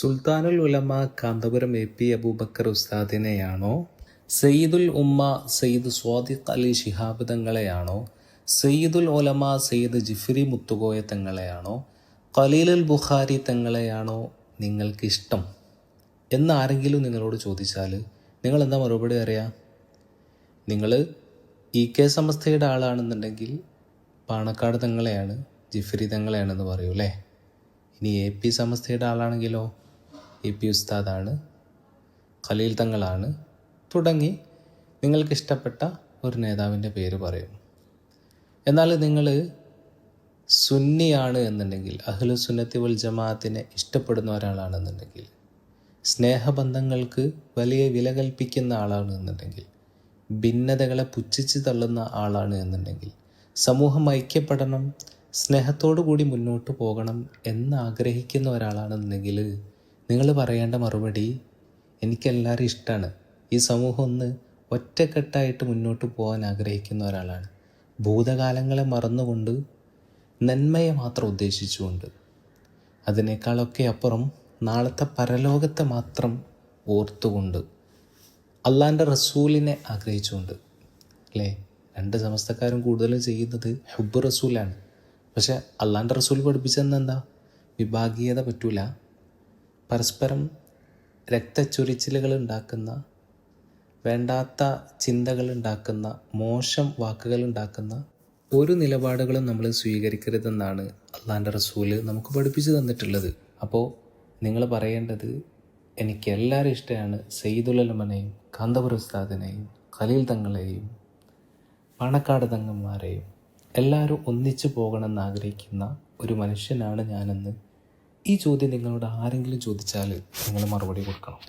സുൽത്താനുൽ ഉലമ Kanthapuram A P Abubakar ഉസ്താദിനെയാണോ, സയ്യിദുൽ ഉമ്മ സയ്യിദ് സ്വാദിഖ് അലി ശിഹാബ് തങ്ങളെയാണോ, സയ്യിദുൽ ഉലമ സയ്യിദ് ജിഫ്രി മുത്തുകോയ തങ്ങളെയാണോ, ഖലീലുൽ ബുഖാരി തങ്ങളെയാണോ നിങ്ങൾക്കിഷ്ടം എന്നാരെങ്കിലും നിങ്ങളോട് ചോദിച്ചാൽ നിങ്ങൾ എന്താ മറുപടി അറിയാം? നിങ്ങൾ കെ സമസ്തയുടെ ആളാണെന്നുണ്ടെങ്കിൽ പാണക്കാട് തങ്ങളെയാണ്, ജിഫ്രി തങ്ങളെയാണെന്ന് പറയൂ അല്ലേ. ഇനി പി സമസ്തയുടെ ആളാണെങ്കിലോ പി ഉസ്താദാണ്, ഖലീൽ തങ്ങളാണ്, തുടങ്ങി നിങ്ങൾക്കിഷ്ടപ്പെട്ട ഒരു നേതാവിൻ്റെ പേര് പറയും. എന്നാൽ നിങ്ങൾ സുന്നിയാണ് എന്നുണ്ടെങ്കിൽ, അഹ്ലു സുന്നത്തി വൽ ജമാഅത്തിനെ ഇഷ്ടപ്പെടുന്ന ഒരാളാണെന്നുണ്ടെങ്കിൽ, സ്നേഹബന്ധങ്ങൾക്ക് വലിയ വില കൽപ്പിക്കുന്ന ആളാണ് എന്നുണ്ടെങ്കിൽ, ഭിന്നതകളെ പുച്ഛിച്ച് തള്ളുന്ന ആളാണ് എന്നുണ്ടെങ്കിൽ, സമൂഹം ഐക്യപ്പെടണം, സ്നേഹത്തോടു കൂടി മുന്നോട്ട് പോകണം എന്ന് ആഗ്രഹിക്കുന്ന ഒരാളാണെന്നുണ്ടെങ്കിൽ നിങ്ങൾ പറയേണ്ട മറുപടി, എനിക്കെല്ലാവരും ഇഷ്ടമാണ്, ഈ സമൂഹം ഒന്ന് ഒറ്റക്കെട്ടായിട്ട് മുന്നോട്ട് പോകാൻ ആഗ്രഹിക്കുന്ന ഒരാളാണ്, ഭൂതകാലങ്ങളെ മറന്നുകൊണ്ട് നന്മയെ മാത്രം ഉദ്ദേശിച്ചുകൊണ്ട്, അതിനേക്കാളൊക്കെ അപ്പുറം നാളത്തെ പരലോകത്തെ മാത്രം ഓർത്തുകൊണ്ട്, അള്ളാൻ്റെ റസൂലിനെ ആഗ്രഹിച്ചുകൊണ്ട് അല്ലേ. രണ്ട് സമസ്തക്കാരും കൂടുതലും ചെയ്യുന്നത് ഹുബ്ബ് റസൂലാണ്. പക്ഷെ അള്ളാൻ്റെ റസൂൽ പഠിപ്പിച്ചതെന്താ? വിഭാഗീയത പറ്റൂല, പരസ്പരം രക്തച്ചൊരിച്ചിലുകൾ ഉണ്ടാക്കുന്ന, വേണ്ടാത്ത ചിന്തകൾ ഉണ്ടാക്കുന്ന, മോശം വാക്കുകൾ ഉണ്ടാക്കുന്ന ഒരു നിലപാടുകളും നമ്മൾ സ്വീകരിക്കരുതെന്നാണ് അള്ളാൻ്റെ റസൂൽ നമുക്ക് പഠിപ്പിച്ചു തന്നിട്ടുള്ളത്. അപ്പോൾ നിങ്ങൾ പറയേണ്ടത്, എനിക്ക് എല്ലാവരും ഇഷ്ടമാണ്, സയ്യിദുൽ ഉലമനെയും കാന്തപുരം ഉസ്താദിനെയും ഖലീൽ തങ്ങളെയും പാണക്കാട് തങ്ങന്മാരെയും എല്ലാവരും ഒന്നിച്ചു പോകണമെന്ന് ആഗ്രഹിക്കുന്ന ഒരു മനുഷ്യനാണ് ഞാനെന്ന് ഈ ചോദ്യം നിങ്ങളോട് ആരെങ്കിലും ചോദിച്ചാൽ നിങ്ങൾ മറുപടി കൊടുക്കണം.